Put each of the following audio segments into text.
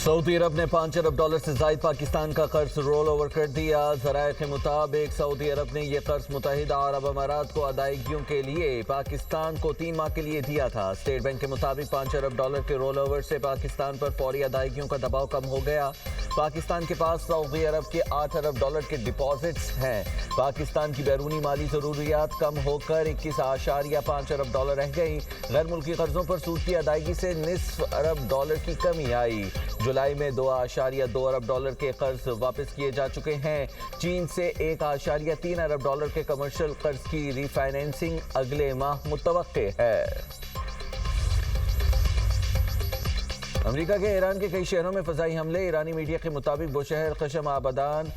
سعودی عرب نے $5 ارب سے زائد پاکستان کا قرض رول اوور کر دیا۔ ذرائع کے مطابق سعودی عرب نے یہ قرض متحدہ عرب امارات کو ادائیگیوں کے لیے پاکستان کو 3 ماہ کے لیے دیا تھا۔ اسٹیٹ بینک کے مطابق $5 ارب کے رول اوور سے پاکستان پر فوری ادائیگیوں کا دباؤ کم ہو گیا۔ پاکستان کے پاس سعودی عرب کے $8 ارب کے ڈپازٹس ہیں۔ پاکستان کی بیرونی مالی ضروریات کم ہو کر $21.5 ارب رہ گئی۔ غیر ملکی قرضوں پر سود کی ادائیگی سے $0.5 ارب کی کمی آئی۔ جولائی میں $2.2 ارب کے قرض واپس کیے جا چکے ہیں۔ چین سے $1.3 ارب کے کمرشل قرض کی ری فائنینسنگ اگلے ماہ متوقع ہے۔ امریکہ کے ایران کے کئی شہروں میں فضائی حملے۔ ایرانی میڈیا کے مطابق بوشہر، قشم آبادان،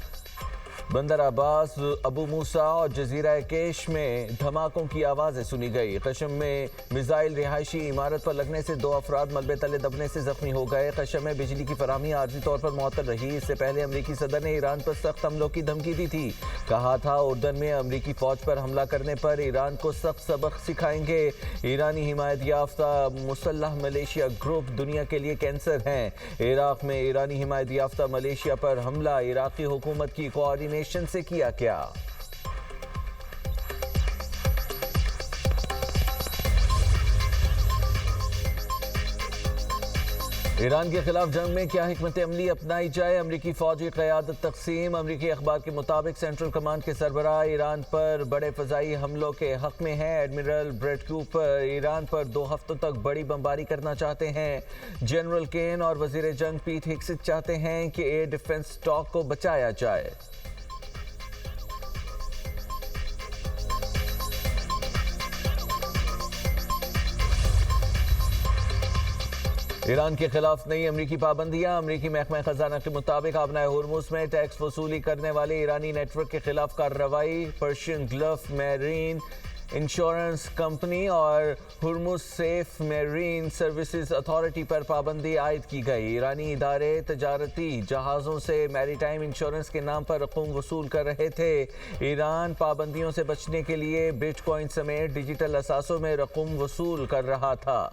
بندر عباس، ابو موسیٰ اور جزیرہ کیش میں دھماکوں کی آوازیں سنی گئی۔ قشم میں میزائل رہائشی عمارت پر لگنے سے 2 افراد ملبے تلے دبنے سے زخمی ہو گئے۔ قشم میں بجلی کی فراہمی عارضی طور پر معطل رہی۔ اس سے پہلے امریکی صدر نے ایران پر سخت حملوں کی دھمکی دی تھی۔ کہا تھا اردن میں امریکی فوج پر حملہ کرنے پر ایران کو سخت سبق سکھائیں گے۔ ایرانی حمایت یافتہ مسلح ملیشیا گروپ دنیا کے لیے کینسر ہیں۔ عراق میں ایرانی حمایت یافتہ ملیشیا پر حملہ عراقی حکومت کی کوآرڈینیشن سے کیا گیا۔ ایران کے خلاف جنگ میں کیا حکمت عملی اپنائی جائے؟ امریکی فوجی قیادت تقسیم۔ امریکی اخبار کے مطابق سینٹرل کمانڈ کے سربراہ ایران پر بڑے فضائی حملوں کے حق میں ہیں۔ ایڈمرل بریٹ کوپر ایران پر 2 ہفتوں تک بڑی بمباری کرنا چاہتے ہیں۔ جنرل کین اور وزیر جنگ پیٹ ہیگسٹ چاہتے ہیں کہ ایئر ڈیفنس اسٹاک کو بچایا جائے۔ ایران کے خلاف نئی امریکی پابندیاں۔ امریکی محکمہ خزانہ کے مطابق آبنائے ہرمز میں ٹیکس وصولی کرنے والے ایرانی نیٹ ورک کے خلاف کارروائی۔ Persian Gulf Marine Insurance Company اور Hormuz Safe Marine Services Authority پر پابندی عائد کی گئی۔ ایرانی ادارے تجارتی جہازوں سے میری ٹائم انشورنس کے نام پر رقوم وصول کر رہے تھے۔ ایران پابندیوں سے بچنے کے لیے بٹ کوائن سمیت ڈیجیٹل اثاثوں میں رقوم وصول کر رہا تھا۔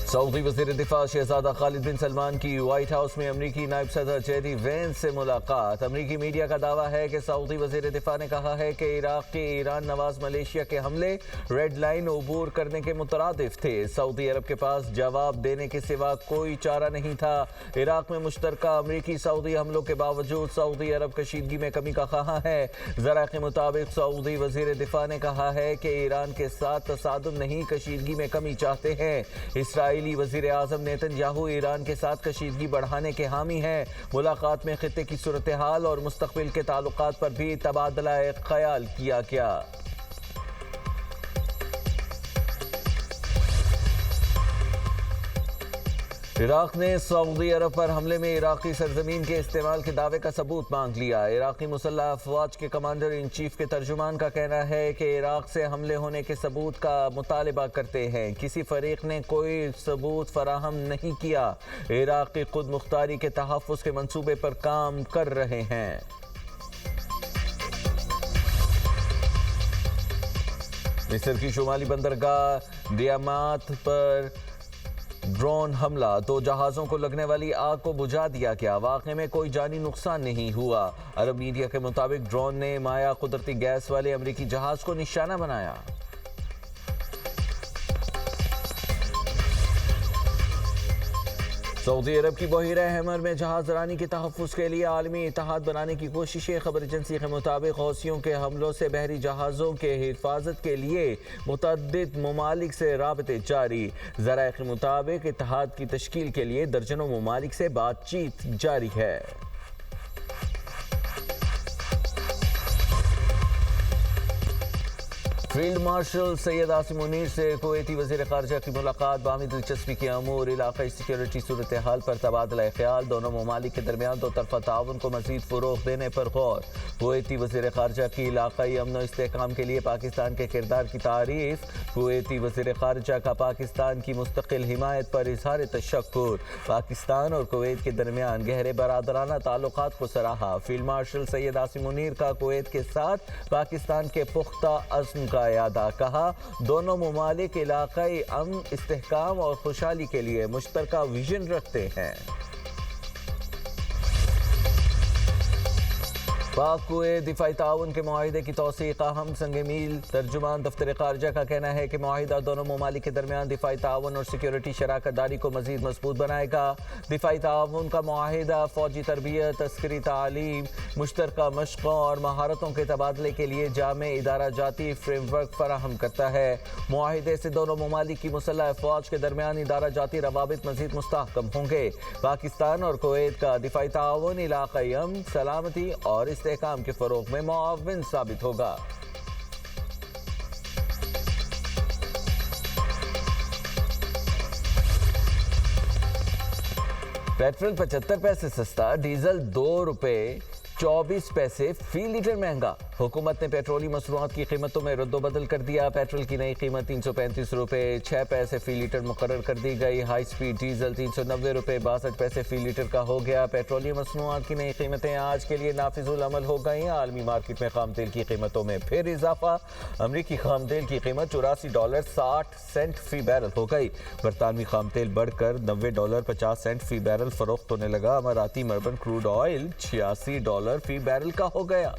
سعودی وزیر دفاع شہزادہ خالد بن سلمان کی وائٹ ہاؤس میں امریکی نائب صدر جے ڈی وینس سے ملاقات۔ امریکی میڈیا کا دعویٰ ہے کہ سعودی وزیر دفاع نے کہا ہے کہ عراق کے ایران نواز ملیشیا کے حملے ریڈ لائن عبور کرنے کے مترادف تھے۔ سعودی عرب کے پاس جواب دینے کے سوا کوئی چارہ نہیں تھا۔ عراق میں مشترکہ امریکی سعودی حملوں کے باوجود سعودی عرب کشیدگی میں کمی کا خواہاں ہے۔ ذرائع کے مطابق سعودی وزیر دفاع نے کہا ہے کہ ایران کے ساتھ تصادم نہیں، کشیدگی میں کمی چاہتے ہیں۔ اسرائیلی وزیر اعظم نیتن یاہو ایران کے ساتھ کشیدگی بڑھانے کے حامی ہیں۔ ملاقات میں خطے کی صورتحال اور مستقبل کے تعلقات پر بھی تبادلہ خیال کیا گیا۔ عراق نے سعودی عرب پر حملے میں عراقی سرزمین کے استعمال کے دعوے کا ثبوت مانگ لیا۔ عراقی مسلح افواج کے کمانڈر ان چیف کے ترجمان کا کہنا ہے کہ عراق سے حملے ہونے کے ثبوت کا مطالبہ کرتے ہیں۔ کسی فریق نے کوئی ثبوت فراہم نہیں کیا۔ عراقی خود مختاری کے تحفظ کے منصوبے پر کام کر رہے ہیں۔ مصر کی شمالی بندرگاہ دیامات پر ڈرون حملہ، 2 جہازوں کو لگنے والی آگ کو بجھا دیا گیا۔ واقعے میں کوئی جانی نقصان نہیں ہوا۔ عرب میڈیا کے مطابق ڈرون نے مائع قدرتی گیس والے امریکی جہاز کو نشانہ بنایا۔ سعودی عرب کی بحیرہ حمر میں جہاز رانی کے تحفظ کے لیے عالمی اتحاد بنانے کی کوششیں۔ خبر ایجنسی کے مطابق حوثیوں کے حملوں سے بحری جہازوں کے حفاظت کے لیے متعدد ممالک سے رابطے جاری۔ ذرائع کے مطابق اتحاد کی تشکیل کے لیے درجنوں ممالک سے بات چیت جاری ہے۔ فیلڈ مارشل سید عاصم منیر سے کویتی وزیر خارجہ کی ملاقات۔ باہمی دلچسپی کے امور، علاقائی سیکیورٹی صورتحال پر تبادلہ خیال۔ دونوں ممالک کے درمیان 2 طرفہ تعاون کو مزید فروغ دینے پر غور۔ کویتی وزیر خارجہ کی علاقائی امن و استحکام کے لیے پاکستان کے کردار کی تعریف۔ کویتی وزیر خارجہ کا پاکستان کی مستقل حمایت پر اظہار تشکر۔ پاکستان اور کویت کے درمیان گہرے برادرانہ تعلقات کو سراہا۔ فیلڈ مارشل سید عاصم منیر کا کویت کے ساتھ پاکستان کے پختہ عزم کا کا اعادہ. کہا دونوں ممالک علاقائی امن، استحکام اور خوشحالی کے لیے مشترکہ ویژن رکھتے ہیں. پاک کویت دفاعی تعاون کے معاہدے کی توثیق اہم سنگ میل. ترجمان دفتر خارجہ کا کہنا ہے کہ معاہدہ دونوں ممالک کے درمیان دفاعی تعاون اور سیکیورٹی شراکت داری کو مزید مضبوط بنائے گا. دفاعی تعاون کا معاہدہ فوجی تربیت، عسکری تعلیم، مشترکہ مشقوں اور مہارتوں کے تبادلے کے لیے جامع ادارہ جاتی فریم ورک فراہم کرتا ہے. معاہدے سے دونوں ممالک کی مسلح افواج کے درمیان ادارہ جاتی روابط مزید مستحکم ہوں گے. پاکستان اور کویت کا دفاعی تعاون علاقائی امن، سلامتی اور استحکام کے فروغ میں معاون ثابت ہوگا. پیٹرول 75 پیسے سستا، ڈیزل 2 روپے 24 پیسے فی لیٹر مہنگا. حکومت نے پیٹرولی مصنوعات کی قیمتوں میں رد و بدل کر دیا. پیٹرول کی نئی قیمت 335 روپے 6 پیسے فی لیٹر مقرر کر دی گئی. ہائی سپیڈ ڈیزل 390 روپے 62 پیسے فی لیٹر کا ہو گیا. پیٹرولی مصنوعات کی نئی قیمتیں آج کے لیے نافذ العمل ہو گئیں. عالمی مارکیٹ میں خام تیل کی قیمتوں میں پھر اضافہ. امریکی خام تیل کی قیمت $84.60 فی بیرل ہو گئی. برطانوی خام تیل بڑھ کر $90.50 فی بیرل فروخت ہونے لگا. اماراتی مربن کروڈ آئل $86 فی بیرل کا ہو گیا.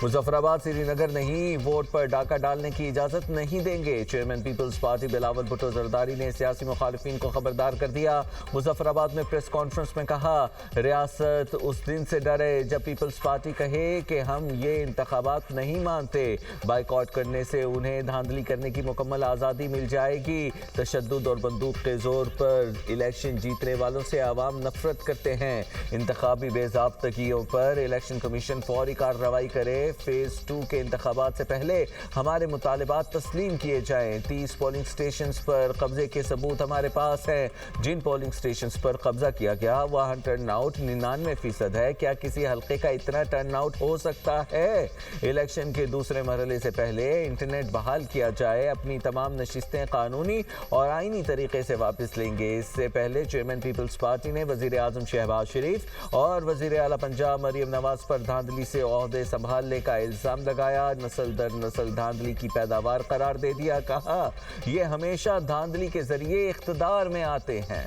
مظفر آباد سری نگر نہیں، ووٹ پر ڈاکہ ڈالنے کی اجازت نہیں دیں گے. چیئرمین پیپلز پارٹی بلاول بھٹو زرداری نے سیاسی مخالفین کو خبردار کر دیا. مظفر آباد میں پریس کانفرنس میں کہا ریاست اس دن سے ڈرے جب پیپلز پارٹی کہے کہ ہم یہ انتخابات نہیں مانتے. بائیکاٹ کرنے سے انہیں دھاندلی کرنے کی مکمل آزادی مل جائے گی. تشدد اور بندوق کے زور پر الیکشن جیتنے والوں سے عوام نفرت کرتے ہیں. انتخابی بے ضابطگیوں پر الیکشن کمیشن فوری کارروائی کرے. فیز 2 کے انتخابات سے پہلے ہمارے مطالبات تسلیم کیے جائیں. 30 پولنگ سٹیشنز پر قبضے کے ثبوت ہمارے پاس ہیں. جن پولنگ سٹیشنز پر قبضہ کیا گیا وہاں ٹرن آؤٹ 99% ہے. کیا کسی حلقے کا اتنا ٹرن آؤٹ ہو سکتا ہے؟ الیکشن کے دوسرے مرحلے سے پہلے انٹرنیٹ بحال کیا جائے. اپنی تمام نشستیں قانونی اور آئینی طریقے سے واپس لیں گے. اس سے پہلے چیئرمین پیپلز پارٹی نے وزیر اعظم شہباز شریف اور وزیر اعلیٰ پنجاب مریم نواز پر دھاندلی سے عہدے سنبھالنے کا الزام لگایا. نسل در نسل دھاندلی کی پیداوار قرار دے دیا. کہا یہ ہمیشہ دھاندلی کے ذریعے اقتدار میں آتے ہیں.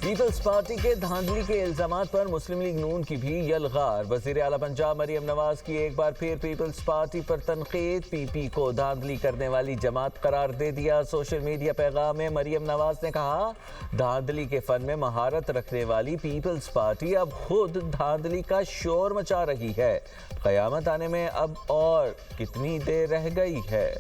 پیپلز پارٹی کے دھاندلی کے الزامات پر مسلم لیگ نون کی بھی یلغار. وزیر اعلیٰ پنجاب مریم نواز کی ایک بار پھر پیپلز پارٹی پر تنقید. پی پی کو دھاندلی کرنے والی جماعت قرار دے دیا. سوشل میڈیا پیغام میں مریم نواز نے کہا دھاندلی کے فن میں مہارت رکھنے والی پیپلز پارٹی اب خود دھاندلی کا شور مچا رہی ہے. قیامت آنے میں اب اور کتنی دیر رہ گئی ہے.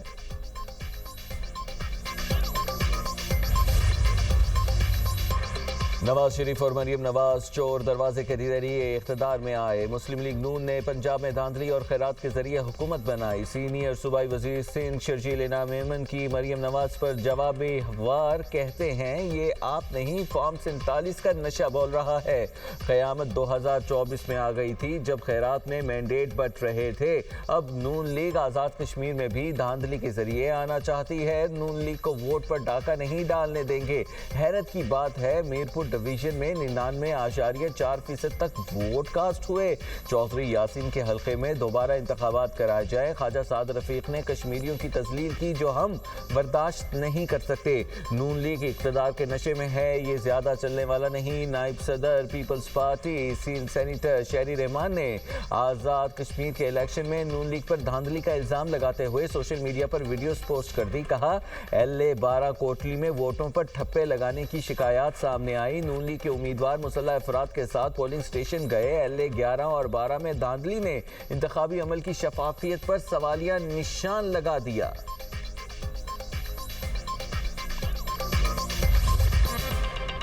نواز شریف اور مریم نواز چور دروازے کے ذریعے اقتدار میں آئے. مسلم لیگ نون نے پنجاب میں دھاندلی اور خیرات کے ذریعے حکومت بنائی. سینئر صوبائی وزیر سندھ شرجیل انعام ایمن کی مریم نواز پر جوابی وار کہتے ہیں یہ آپ نہیں فارم 47 کا نشہ بول رہا ہے. قیامت 2024 میں آ گئی تھی جب خیرات میں مینڈیٹ بٹ رہے تھے. اب نون لیگ آزاد کشمیر میں بھی دھاندلی کے ذریعے آنا چاہتی ہے. نون لیگ کو ووٹ پر ڈاکہ نہیں ڈالنے دیں گے. حیرت کی بات ہے میرپور ڈویژن میں 99.4% تک ووٹ کاسٹ ہوئے. چودھری یاسین کے حلقے میں دوبارہ انتخابات کرائے جائیں. خواجہ سعد رفیق نے کشمیریوں کی تذلیل کی جو ہم برداشت نہیں کر سکتے. نون لیگ اقتدار کے نشے میں ہے، یہ زیادہ چلنے والا نہیں. نائب صدر پیپلز پارٹی سینیٹر شہری رحمان نے آزاد کشمیر کے الیکشن میں نون لیگ پر دھاندلی کا الزام لگاتے ہوئے سوشل میڈیا پر ویڈیوز پوسٹ کر دی. کہا LA 12 کوٹلی میں ووٹوں پر ٹھپے لگانے کی شکایات سامنے آئی. نون لیگ کے امیدوار مسلح افراد کے ساتھ پولنگ سٹیشن گئے. LA 11 اور 12 میں دھاندلی نے انتخابی عمل کی شفافیت پر سوالیہ نشان لگا دیا.